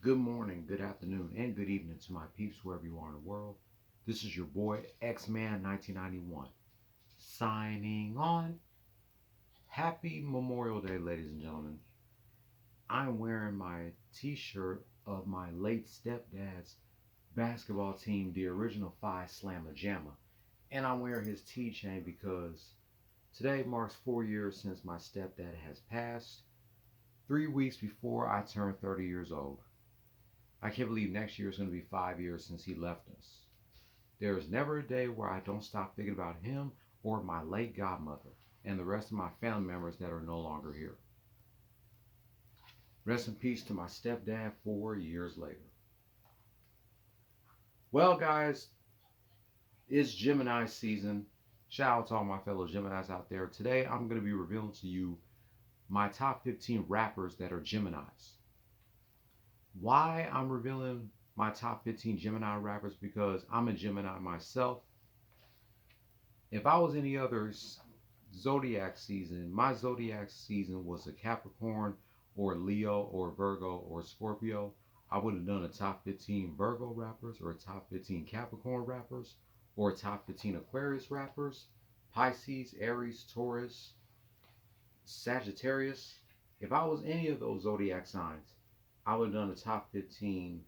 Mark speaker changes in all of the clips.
Speaker 1: Good morning, good afternoon, and good evening to my peeps wherever you are in the world. This is your boy X-Man 1991 signing on. Happy Memorial Day, ladies and gentlemen. I'm wearing my t-shirt of my late stepdad's basketball team, the original Phi Slamma Jamma. And I'm wearing his T-chain because today marks 4 years since my stepdad has passed, 3 weeks before I turned 30 years old. I can't believe next year is going to be 5 years since he left us. There is never a day where I don't stop thinking about him or my late godmother and the rest of my family members that are no longer here. Rest in peace to my stepdad 4 years later. Well, guys, it's Gemini season. Shout out to all my fellow Geminis out there. Today, I'm going to be revealing to you my top 15 rappers that are Geminis. Why I'm revealing my top 15 Gemini rappers? Because I'm a Gemini myself. If I was any other zodiac season, my zodiac season was a Capricorn or Leo or Virgo or Scorpio, I would have done a top 15 Virgo rappers or a top 15 Capricorn rappers or a top 15 Aquarius rappers, Pisces, Aries, Taurus, Sagittarius. If I was any of those zodiac signs, I would have done the top 15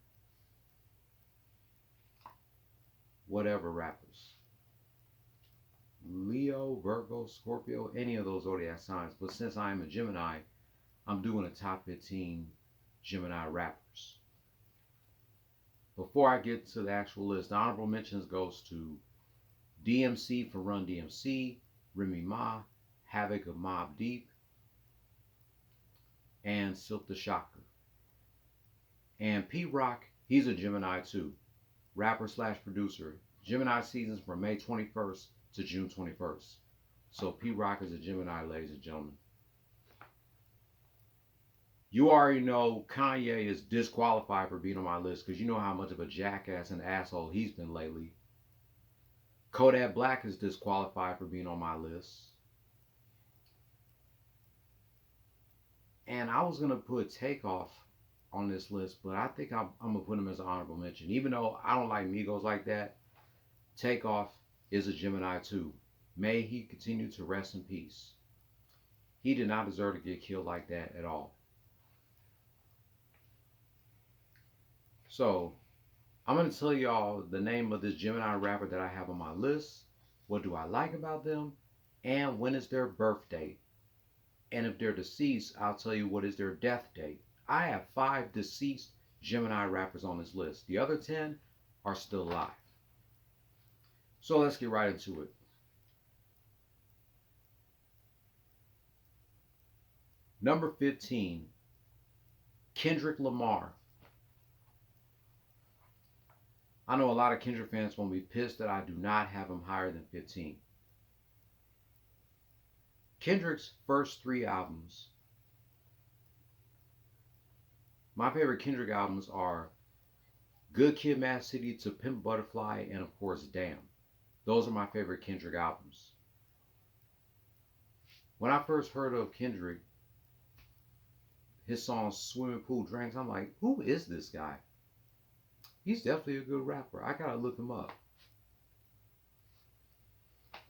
Speaker 1: whatever rappers. Leo, Virgo, Scorpio, any of those zodiac signs. But since I am a Gemini, I'm doing a top 15 Gemini rappers. Before I get to the actual list, the honorable mentions goes to DMC for Run DMC, Remy Ma, Havoc of Mobb Deep, and Silk the Shocker. And P Rock, he's a Gemini too. Rapper slash producer. Gemini seasons from May 21st to June 21st. So P Rock is a Gemini, ladies and gentlemen. You already know Kanye is disqualified for being on my list because you know how much of a jackass and asshole he's been lately. Kodak Black is disqualified for being on my list. And I was going to put Takeoff on this list, but I think I'm going to put him as an honorable mention. Even though I don't like Migos like that, Takeoff is a Gemini too. May he continue to rest in peace. He did not deserve to get killed like that at all. So, I'm going to tell y'all the name of this Gemini rapper that I have on my list, what do I like about them, and when is their birth date. And if they're deceased, I'll tell you what is their death date. I have 5 deceased Gemini rappers on this list. The other 10 are still alive. So let's get right into it. Number 15, Kendrick Lamar. I know a lot of Kendrick fans will be pissed that I do not have him higher than 15. Kendrick's first 3 albums. My favorite Kendrick albums are Good Kid, Mad City, To Pimp Butterfly, and of course, Damn. Those are my favorite Kendrick albums. When I first heard of Kendrick, his song Swimming Pool Drinks, I'm like, who is this guy? He's definitely a good rapper. I gotta look him up.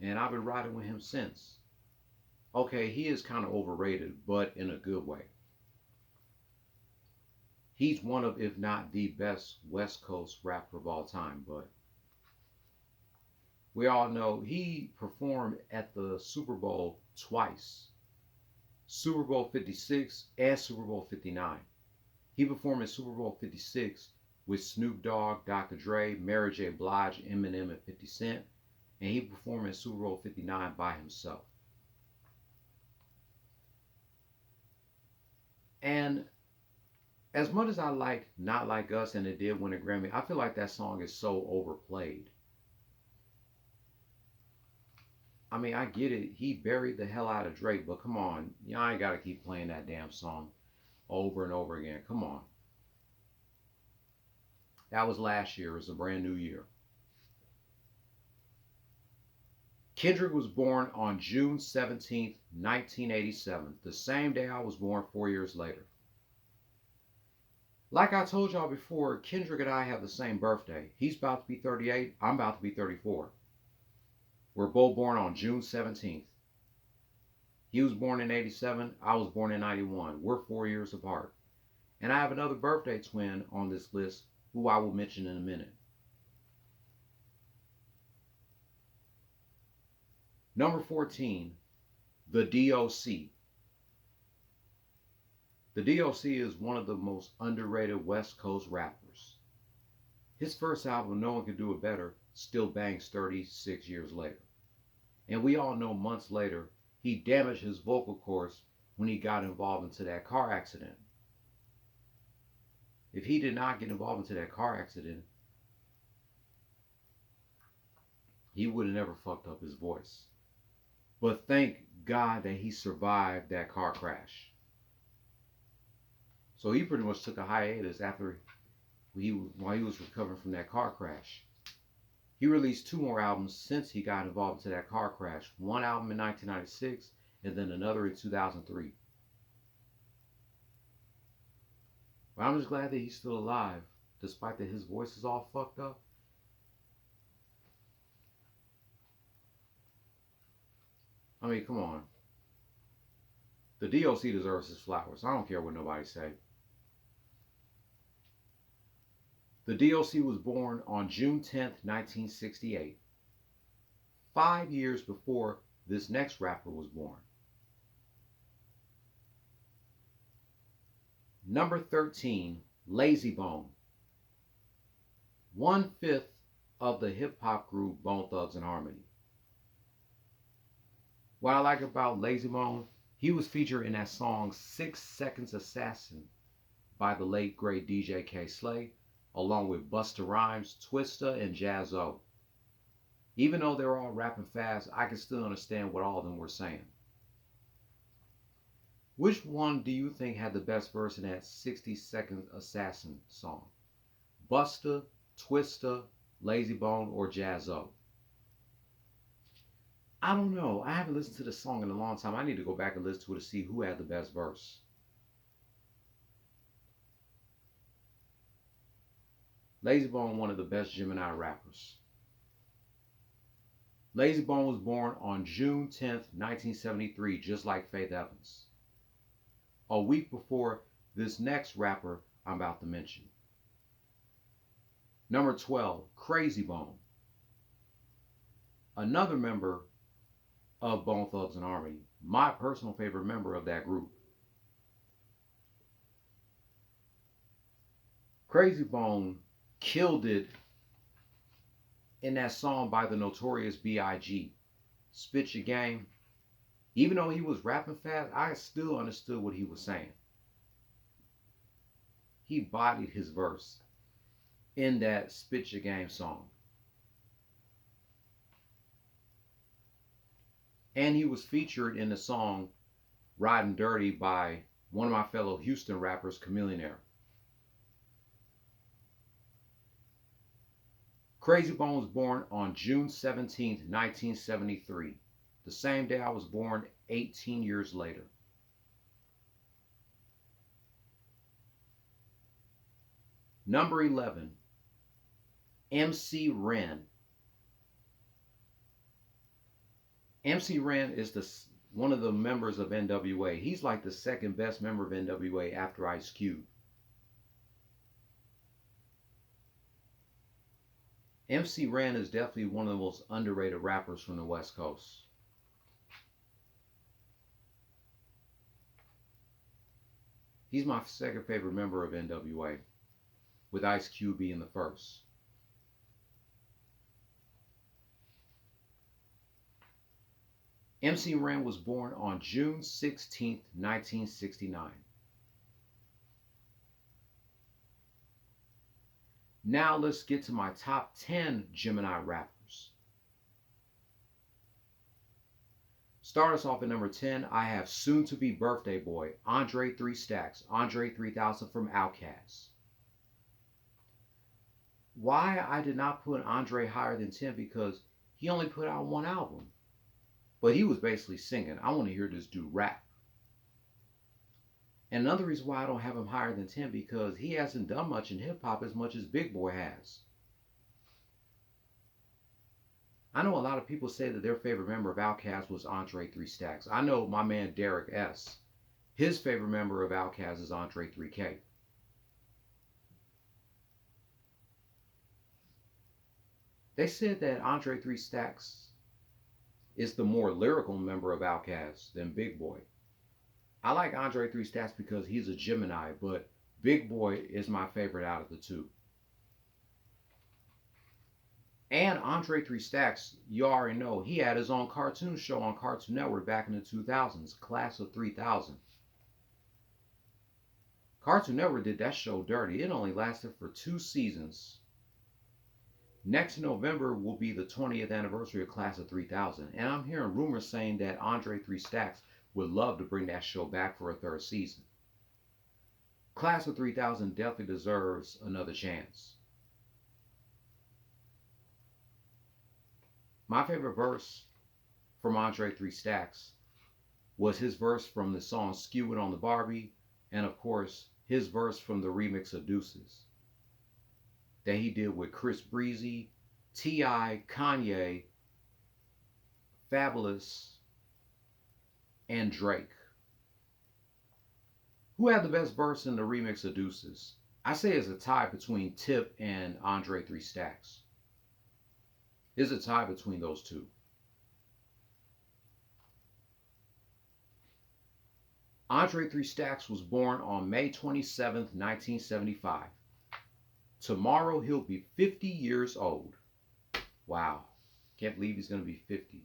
Speaker 1: And I've been riding with him since. Okay, he is kind of overrated, but in a good way. He's one of, if not the best West Coast rapper of all time, but we all know he performed at the Super Bowl twice. Super Bowl 56 and Super Bowl 59. He performed at Super Bowl 56 with Snoop Dogg, Dr. Dre, Mary J. Blige, Eminem, and 50 Cent. And he performed at Super Bowl 59 by himself. And as much as I like Not Like Us and it did win a Grammy, I feel like that song is so overplayed. I mean, I get it. He buried the hell out of Drake, but come on. Y'all ain't got to keep playing that damn song over and over again. Come on. That was last year. It was a brand new year. Kendrick was born on June 17th, 1987, the same day I was born 4 years later. Like I told y'all before, Kendrick and I have the same birthday. He's about to be 38. I'm about to be 34. We're both born on June 17th. He was born in 87. I was born in 91. We're 4 years apart. And I have another birthday twin on this list who I will mention in a minute. Number 14, the DOC. The DOC is one of the most underrated West Coast rappers. His first album, No One Can Do It Better, still bangs 36 years later. And we all know months later, he damaged his vocal cords when he got involved into that car accident. If he did not get involved into that car accident, he would have never fucked up his voice. But thank God that he survived that car crash. So he pretty much took a hiatus while he was recovering from that car crash. He released 2 more albums since he got involved into that car crash. One album in 1996 and then another in 2003. But I'm just glad that he's still alive, despite that his voice is all fucked up. I mean, come on. The DOC deserves his flowers. I don't care what nobody say. The DOC was born on June 10th, 1968, 5 years before this next rapper was born. Number 13, Lazy Bone. 1/5 of the hip hop group Bone Thugs and Harmony. What I like about Lazy Bone, he was featured in that song 6 Seconds Assassin by the late great DJ K Slay, along with Busta Rhymes, Twista, and Jaz-O. Even though they're all rapping fast, I can still understand what all of them were saying. Which one do you think had the best verse in that 60 Second Assassin song? Busta, Twista, Lazy Bone, or Jaz-O? I don't know. I haven't listened to the song in a long time. I need to go back and listen to it to see who had the best verse. Lazy Bone, one of the best Gemini rappers. Lazy Bone was born on June 10th, 1973, just like Faith Evans, a week before this next rapper I'm about to mention. Number 12, Crazy Bone. Another member of Bone Thugs and Harmony, my personal favorite member of that group. Crazy Bone killed it in that song by the Notorious B.I.G., Spit Your Game. Even though he was rapping fast, I still understood what he was saying. He bodied his verse in that Spit Your Game song. And he was featured in the song Riding Dirty by one of my fellow Houston rappers, Chamillionaire. Crazy Bone was born on June 17th, 1973, the same day I was born 18 years later. Number 11, MC Ren. MC Ren is one of the members of NWA. He's like the second best member of NWA after Ice Cube. MC Ren is definitely one of the most underrated rappers from the West Coast. He's my second favorite member of NWA, with Ice Cube being the first. MC Ren was born on June 16th, 1969. Now let's get to my top 10 Gemini rappers. Start us off at number 10. I have soon-to-be birthday boy, Andre 3 Stacks, Andre 3000 from Outkast. Why I did not put Andre higher than 10? Because he only put out one album. But he was basically singing. I want to hear this dude rap. And another reason why I don't have him higher than 10 because he hasn't done much in hip hop as much as Big Boy has. I know a lot of people say that their favorite member of Outkast was Andre 3 Stacks. I know my man Derek S. His favorite member of Outkast is Andre 3K. They said that Andre 3 Stacks is the more lyrical member of Outkast than Big Boy. I like Andre 3 Stacks because he's a Gemini, but Big Boy is my favorite out of the two. And Andre 3 Stacks, you already know, he had his own cartoon show on Cartoon Network back in the 2000s, Class of 3000. Cartoon Network did that show dirty. It only lasted for 2 seasons. Next November will be the 20th anniversary of Class of 3000, and I'm hearing rumors saying that Andre 3 Stacks would love to bring that show back for a third season. Class of 3000 definitely deserves another chance. My favorite verse from Andre 3 Stacks was his verse from the song Skew It on the Barbie, and of course, his verse from the remix of Deuces that he did with Chris Breezy, T.I., Kanye, Fabulous, and Drake. Who had the best verse in the remix of Deuces? I say it's a tie between Tip and Andre 3 Stacks. It's a tie between those two. Andre 3 Stacks was born on May 27th, 1975. Tomorrow he'll be 50 years old. Wow. Can't believe he's going to be 50.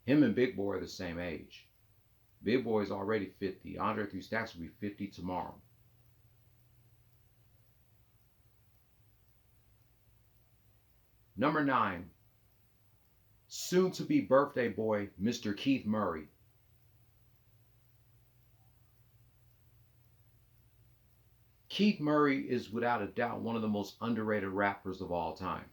Speaker 1: Him and Big Boy are the same age. Big Boy is already 50. Andre 3 Stacks will be 50 tomorrow. Number 9. Soon to be birthday boy, Mr. Keith Murray. Keith Murray is without a doubt one of the most underrated rappers of all time.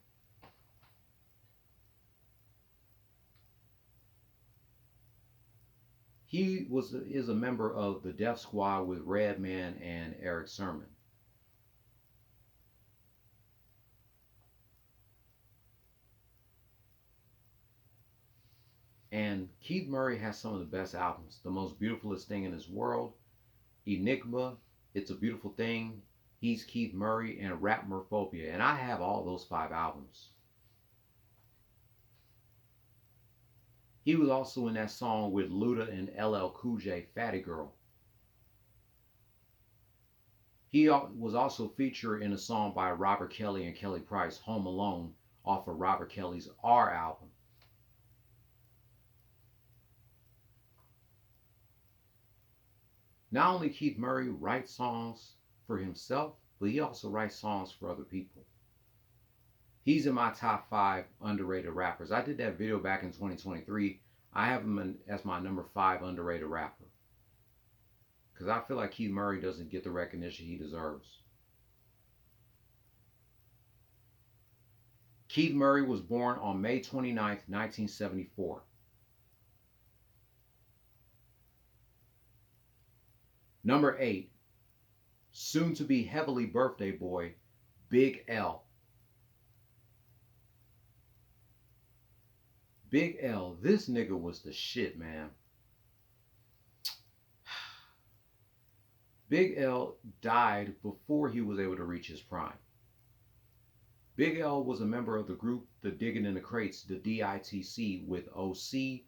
Speaker 1: He is a member of the Def Squad with Redman and Eric Sermon. And Keith Murray has some of the best albums. The Most Beautifulest Thing in This World, Enigma, It's a Beautiful Thing, He's Keith Murray, and Rapmerphobia. And I have all those 5 albums. He was also in that song with Luda and LL Cool J, Fatty Girl. He was also featured in a song by Robert Kelly and Kelly Price, Home Alone, off of Robert Kelly's R album. Not only Keith Murray writes songs for himself, but he also writes songs for other people. He's in my top 5 underrated rappers. I did that video back in 2023. I have him as my number 5 underrated rapper. Because I feel like Keith Murray doesn't get the recognition he deserves. Keith Murray was born on May 29th, 1974. Number 8, soon to be heavily birthday boy, Big L. Big L, this nigga was the shit, man. Big L died before he was able to reach his prime. Big L was a member of the group The Diggin' in the Crates, the DITC, with OC,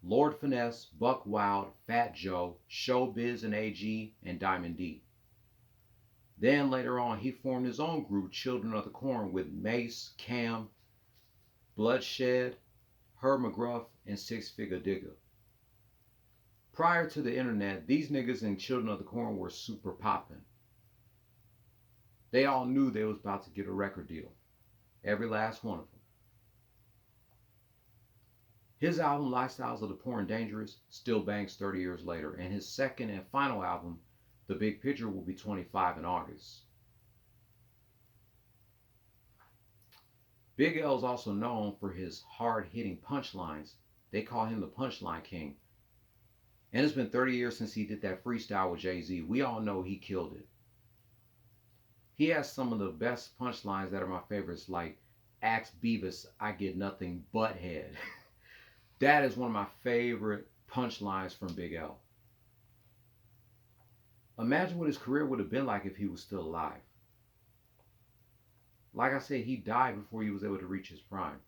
Speaker 1: Lord Finesse, Buck Wild, Fat Joe, Showbiz and AG, and Diamond D. Then later on, he formed his own group, Children of the Corn, with Mace, Cam, Bloodshed, Herb McGruff, and Six Figure Digger. Prior to the internet, these niggas in Children of the Corn were super poppin'. They all knew they was about to get a record deal. Every last one of them. His album, Lifestyles of the Poor and Dangerous, still bangs 30 years later, and his second and final album, The Big Picture, will be 25 in August. Big L is also known for his hard-hitting punchlines. They call him the Punchline King. And it's been 30 years since he did that freestyle with Jay-Z. We all know he killed it. He has some of the best punchlines that are my favorites, like Axe Beavis, I get nothing but head. That is one of my favorite punchlines from Big L. Imagine what his career would have been like if he was still alive. Like I said, he died before he was able to reach his prime.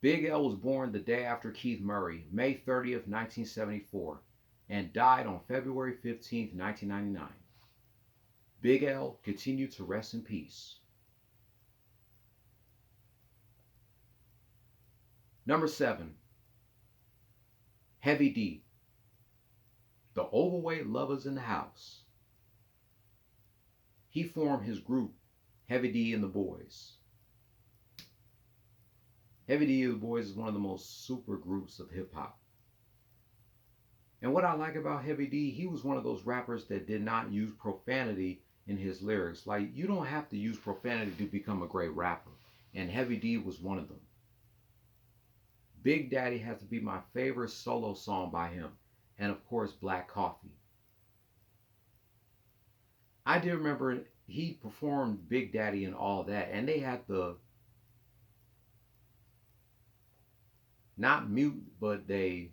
Speaker 1: Big L was born the day after Keith Murray, May 30th, 1974, and died on February 15th, 1999. Big L continued to rest in peace. Number 7, Heavy D, the overweight lovers in the house. He formed his group, Heavy D and the Boys. Heavy D and the Boys is one of the most super groups of hip hop. And what I like about Heavy D, he was one of those rappers that did not use profanity in his lyrics. Like, you don't have to use profanity to become a great rapper. And Heavy D was one of them. Big Daddy has to be my favorite solo song by him. And of course, Black Coffee. I do remember he performed Big Daddy and all that. And they had the, not mute, but they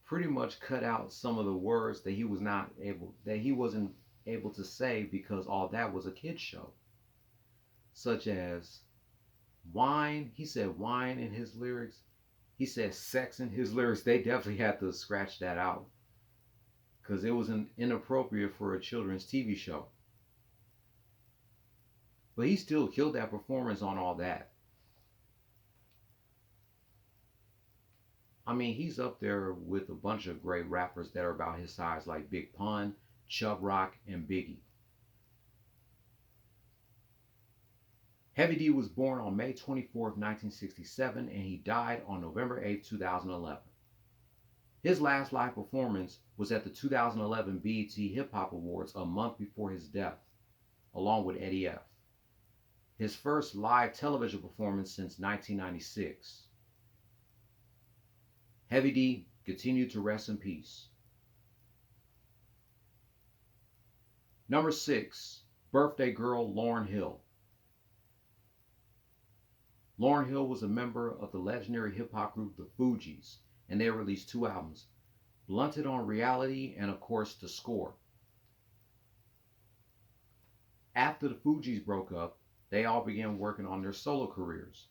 Speaker 1: pretty much cut out some of the words that he wasn't able to say, because all that was a kid's show. Such as wine. He said wine in his lyrics. He said sex in his lyrics. They definitely had to scratch that out, because it was inappropriate for a children's TV show. But he still killed that performance on all that. I mean, he's up there with a bunch of great rappers that are about his size, like Big Pun, Chubb Rock, and Biggie. Heavy D was born on May 24th, 1967, and he died on November 8th, 2011. His last live performance was at the 2011 BET Hip Hop Awards a month before his death, along with Eddie F. His first live television performance since 1996. Heavy D continued to rest in peace. Number 6, birthday girl Lauryn Hill. Lauryn Hill was a member of the legendary hip-hop group The Fugees, and they released 2 albums, Blunted on Reality and, of course, The Score. After the Fugees broke up, they all began working on their solo careers.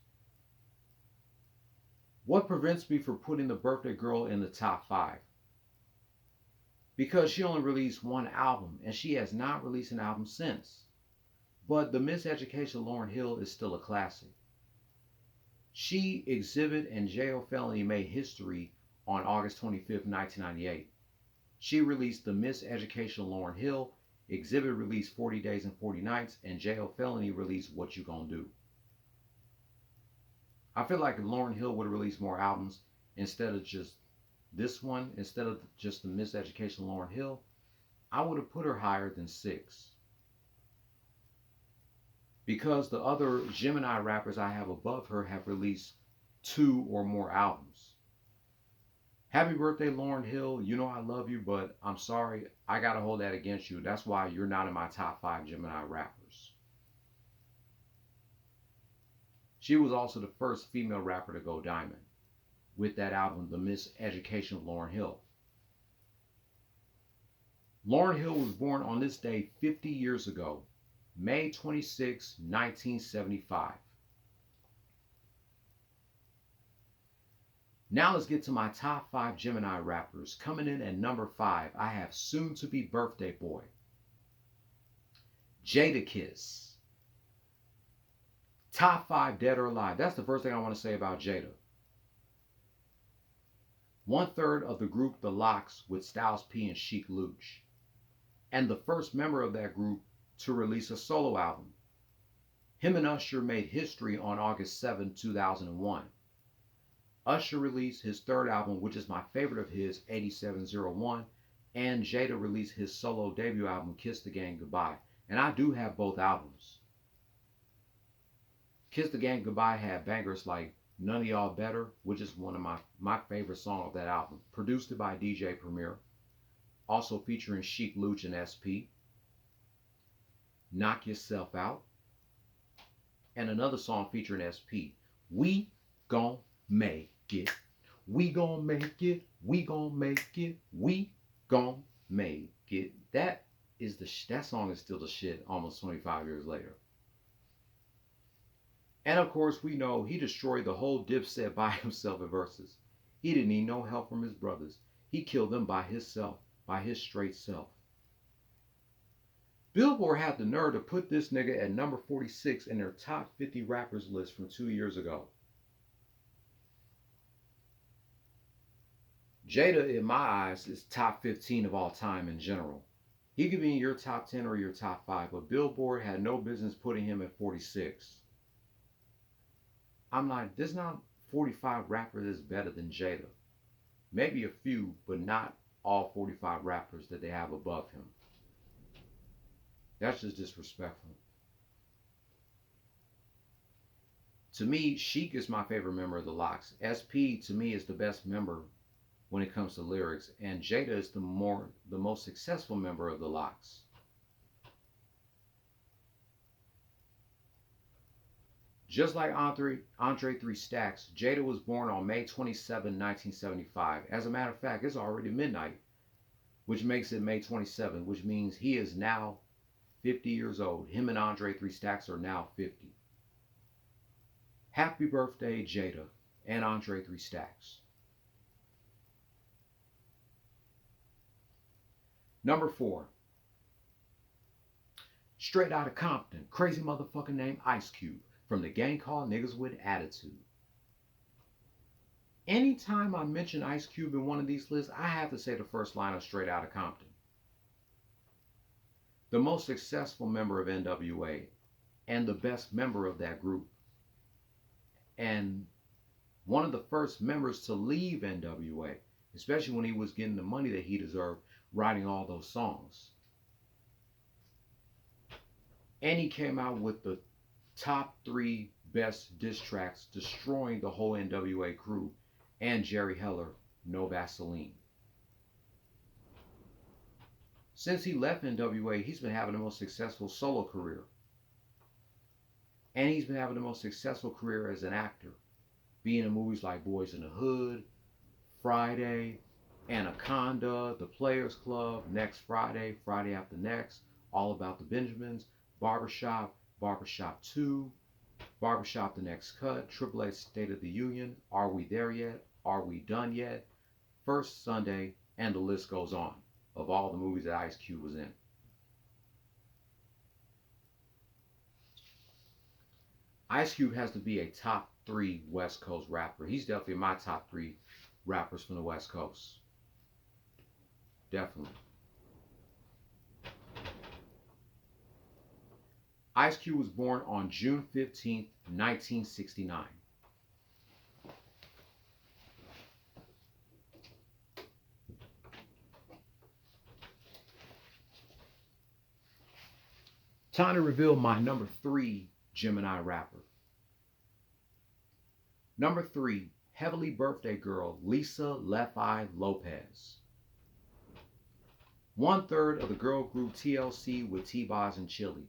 Speaker 1: What prevents me from putting the birthday girl in the top 5? Because she only released 1 album, and she has not released an album since. But The Miseducation of Lauryn Hill is still a classic. She, Exhibit, and J.O. Felony made history on August 25th, 1998. She released The Miseducation of Lauryn Hill, Exhibit released 40 Days and 40 Nights, and J.O. Felony released What You Gonna Do. I feel like if Lauryn Hill would have released more albums instead of just this one, instead of just The Miseducation of Lauryn Hill, I would have put her higher than 6. Because the other Gemini rappers I have above her have released 2 or more albums. Happy birthday, Lauryn Hill. You know I love you, but I'm sorry, I gotta hold that against you. That's why you're not in my top 5 Gemini rappers. She was also the first female rapper to go diamond with that album, The Miseducation of Lauryn Hill. Lauryn Hill was born on this day 50 years ago, May 26, 1975. Now let's get to my top 5 Gemini rappers. Coming in at number 5, I have soon-to-be birthday boy, Jadakiss. Top 5 dead or alive. That's the first thing I want to say about Jada. 1/3 of the group The Lox with Styles P and Sheek Louch. And the first member of that group to release a solo album. Him and Usher made history on August 7, 2001. Usher released his 3rd album, which is my favorite of his, 8701, and Jada released his solo debut album, Kiss the Gang Goodbye. And I do have both albums. Kiss the Game Goodbye had bangers like None of Y'all Better, which is one of my favorite songs of that album. Produced by DJ Premier. Also featuring Chic Luch and SP. Knock Yourself Out. And another song featuring SP. We gon' make it. We gon' make it. We gon' make it. We gon' make it. That song is still the shit almost 25 years later. And of course, we know he destroyed the whole Dipset by himself at Versus. He didn't need no help from his brothers. He killed them by himself, by his straight self. Billboard had the nerve to put this nigga at number 46 in their top 50 rappers list from 2 years ago. Jada, in my eyes, is top 15 of all time in general. He could be in your top 10 or your top 5, but Billboard had no business putting him at 46. I'm like, there's not 45 rappers that's better than Jada. Maybe a few, but not all 45 rappers that they have above him. That's just disrespectful. To me, Chic is my favorite member of the Lox. SP to me is the best member when it comes to lyrics, and Jada is the most successful member of the Lox. Just like Andre 3 Stacks, Jada was born on May 27, 1975. As a matter of fact, it's already midnight, which makes it May 27, which means he is now 50 years old. Him and Andre 3 Stacks are now 50. Happy birthday, Jada and Andre 3 Stacks. Number 4. Straight out of Compton, crazy motherfucker named Ice Cube from the gang called Niggas with Attitude. Anytime I mention Ice Cube in one of these lists, I have to say the first line of Straight Outta Compton. The most successful member of NWA and the best member of that group. And one of the first members to leave NWA, especially when he was getting the money that he deserved writing all those songs. And he came out with the top 3 best diss tracks, destroying the whole NWA crew and Jerry Heller, No Vaseline. Since he left NWA, he's been having the most successful solo career. And he's been having the most successful career as an actor, being in movies like Boys in the Hood, Friday, Anaconda, The Players Club, Next Friday, Friday After Next, All About the Benjamins, Barbershop, Barbershop 2, Barbershop The Next Cut, Triple H State of the Union, Are We There Yet? Are We Done Yet? First Sunday, and the list goes on of all the movies that Ice Cube was in. Ice Cube has to be a top 3 West Coast rapper. He's definitely my top 3 rappers from the West Coast. Definitely. Ice Cube was born on June 15th, 1969. Time to reveal my number 3 Gemini rapper. Number 3, heavily birthday girl Lisa Left Eye Lopez. 1/3 of the girl group TLC with T-Boz and Chili.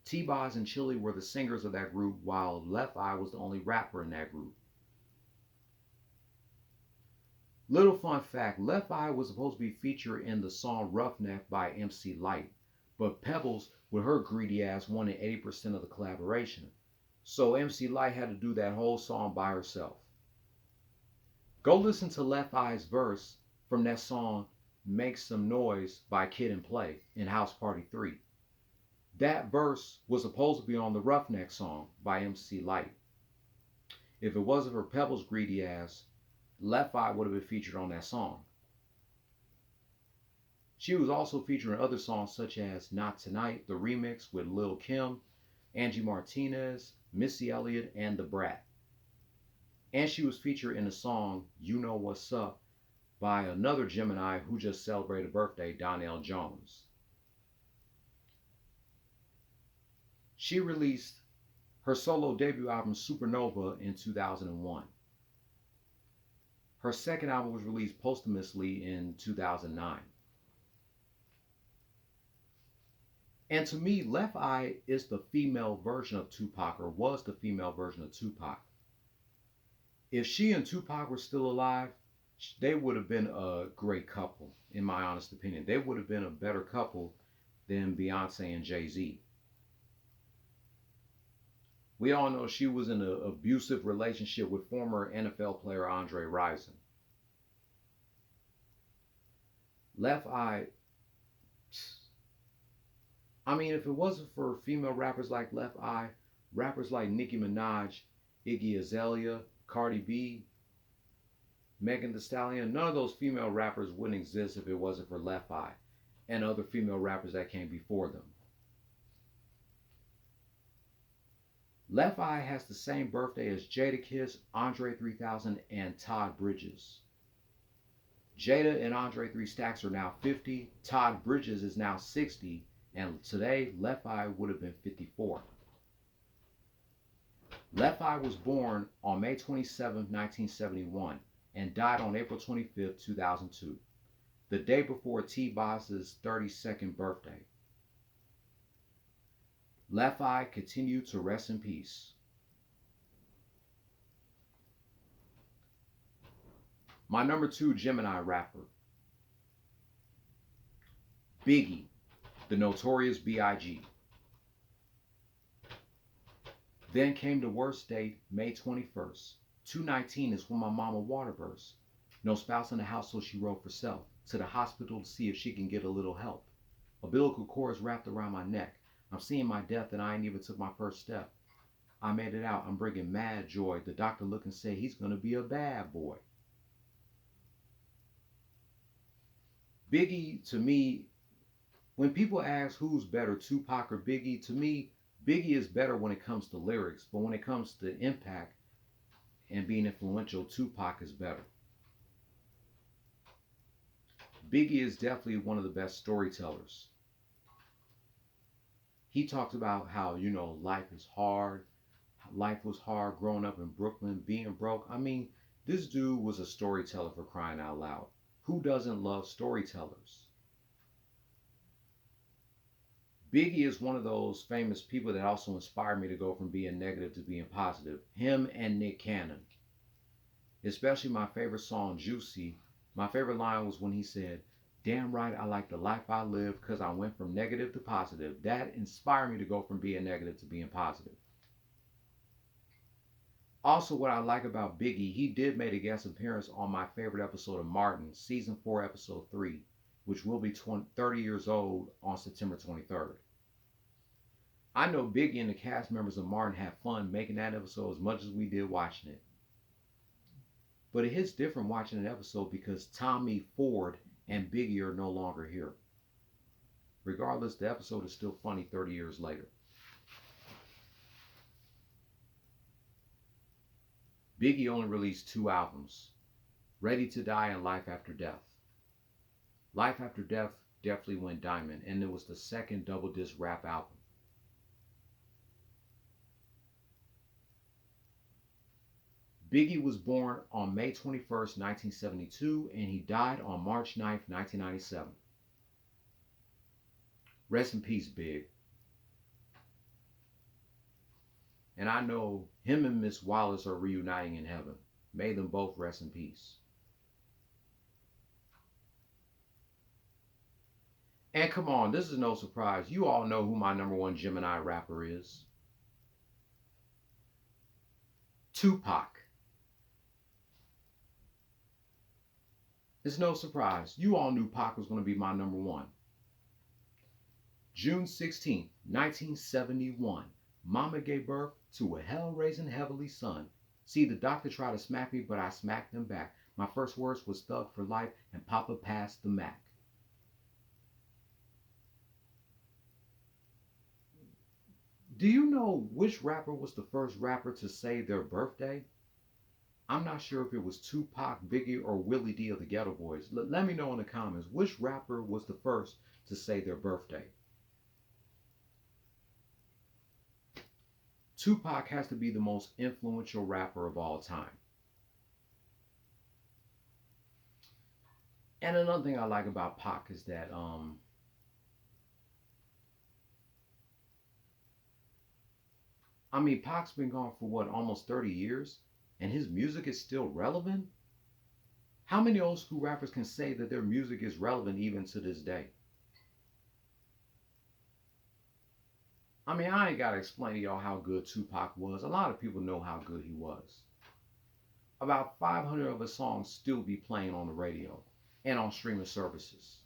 Speaker 1: T-Boz and Chili were the singers of that group, while Left Eye was the only rapper in that group. Little fun fact, Left Eye was supposed to be featured in the song Roughneck by MC Lyte, but Pebbles, with her greedy ass, wanted 80% of the collaboration. So MC Lyte had to do that whole song by herself. Go listen to Left Eye's verse from that song Make Some Noise by Kid and Play in House Party 3. That verse was supposed to be on the Roughneck song by MC Lyte. If it wasn't for Pebbles' greedy ass, Left Eye would have been featured on that song. She was also featured in other songs such as Not Tonight, the remix with Lil' Kim, Angie Martinez, Missy Elliott, and The Brat. And she was featured in the song You Know What's Up by another Gemini who just celebrated a birthday, Donnell Jones. She released Her solo debut album Supernova in 2001. Her second album was released posthumously in 2009. And to me, Left Eye is the female version of Tupac, or was the female version of Tupac. If she and Tupac were still alive, they would have been a great couple, in my honest opinion. They would have been a better couple than Beyonce and Jay-Z. We all know she was in an abusive relationship with former NFL player Andre Rison. Left Eye, I mean, if it wasn't for female rappers like Left Eye, rappers like Nicki Minaj, Iggy Azalea, Cardi B, Megan Thee Stallion, none of those female rappers wouldn't exist if it wasn't for Left Eye and other female rappers that came before them. Left Eye has the same birthday as Jadakiss, Andre 3000, and Todd Bridges. Jada and Andre 3 Stacks are now 50, Todd Bridges is now 60, and today Left Eye would have been 54. Left Eye was born on May 27, 1971, and died on April 25, 2002, the day before T-Boss's 32nd birthday. Left Eye continued to rest in peace. My number 2 Gemini rapper, Biggie, the Notorious B.I.G. Then came the worst date, May 21st. 2/19 is when my mama water burst. No spouse in the house, so she wrote for self. To the hospital to see if she can get a little help. Umbilical cords wrapped around my neck. I'm seeing my death and I ain't even took my first step. I made it out. I'm bringing mad joy. The doctor looked and said he's going to be a bad boy. Biggie, to me, when people ask who's better, Tupac or Biggie, to me, Biggie is better when it comes to lyrics. But when it comes to impact and being influential, Tupac is better. Biggie is definitely one of the best storytellers. He talks about how, life is hard. Life was hard growing up in Brooklyn, being broke. I mean, this dude was a storyteller, for crying out loud. Who doesn't love storytellers? Biggie is one of those famous people that also inspired me to go from being negative to being positive. Him and Nick Cannon. Especially my favorite song, Juicy. My favorite line was when he said, "Damn right, I like the life I live because I went from negative to positive." That inspired me to go from being negative to being positive. Also, what I like about Biggie, he did make a guest appearance on my favorite episode of Martin, Season 4, Episode 3, which will be 30 years old on September 23rd. I know Biggie and the cast members of Martin had fun making that episode as much as we did watching it. But it hits different watching an episode because Tommy Ford and Biggie are no longer here. Regardless, the episode is still funny 30 years later. Biggie only released 2 albums, Ready to Die and Life After Death. Life After Death definitely went diamond, and it was the second double disc rap album. Biggie was born on May 21st, 1972, and he died on March 9th, 1997. Rest in peace, Big. And I know him and Miss Wallace are reuniting in heaven. May them both rest in peace. And come on, this is no surprise. You all know who my number 1 Gemini rapper is. Tupac. It's no surprise. You all knew Pac was going to be my number 1. June 16th, 1971. Mama gave birth to a hell-raising heavenly son. See, the doctor tried to smack me, but I smacked him back. My first words was thug for life, and Papa passed the Mac. Do you know which rapper was the first rapper to say their birthday? I'm not sure if it was Tupac, Biggie, or Willie D of the Ghetto Boys. Let me know in the comments, which rapper was the first to say their birthday? Tupac has to be the most influential rapper of all time. And another thing I like about Pac is that I mean Pac's been gone for what, almost 30 years and his music is still relevant? How many old school rappers can say that their music is relevant even to this day? I mean, I ain't got to explain to y'all how good Tupac was. A lot of people know how good he was. About 500 of his songs still be playing on the radio and on streaming services.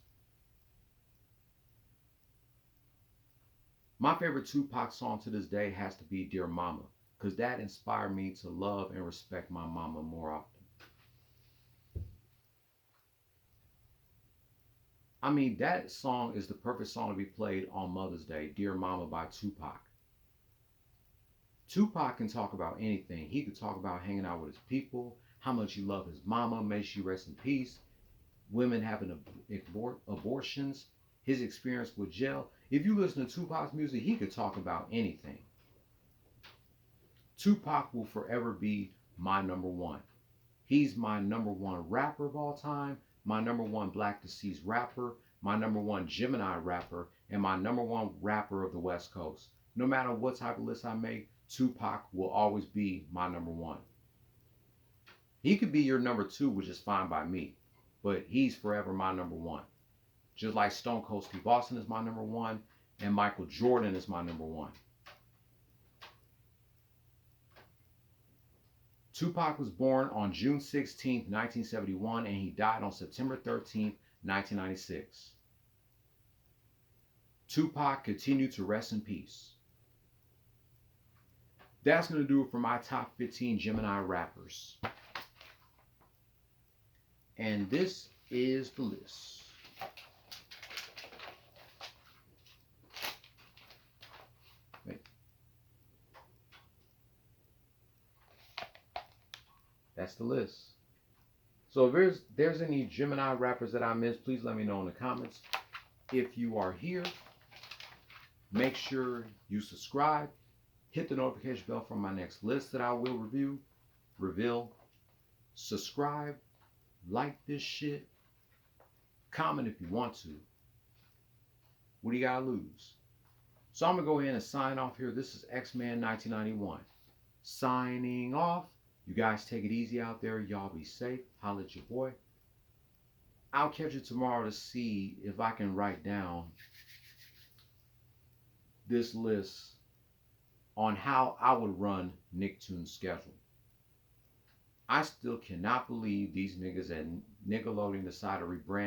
Speaker 1: My favorite Tupac song to this day has to be Dear Mama, because that inspired me to love and respect my mama more often. I mean, that song is the perfect song to be played on Mother's Day, Dear Mama by Tupac. Tupac can talk about anything. He could talk about hanging out with his people, how much he loved his mama, may she rest in peace, women having abortions, his experience with jail. If you listen to Tupac's music, he could talk about anything. Tupac will forever be my number one. He's my number one rapper of all time, my number one black deceased rapper, my number one Gemini rapper, and my number one rapper of the West Coast. No matter what type of list I make, Tupac will always be my number one. He could be your number two, which is fine by me, but he's forever my number one. Just like Stone Cold Steve Austin is my number one, and Michael Jordan is my number one. Tupac was born on June 16, 1971, and he died on September 13, 1996. Tupac continued to rest in peace. That's going to do it for my top 15 Gemini rappers. And this is the list. That's the list. So if there's any Gemini rappers that I missed, please let me know in the comments. If you are here, make sure you subscribe. Hit the notification bell for my next list that I will reveal. Subscribe, like this shit, comment if you want to. What do you gotta lose? So I'm gonna go ahead and sign off here. This is X-Man 1991. Signing off. You guys take it easy out there. Y'all be safe. Holla at your boy. I'll catch you tomorrow to see if I can write down this list on how I would run Nicktoons' schedule. I still cannot believe these niggas at Nickelodeon decided to rebrand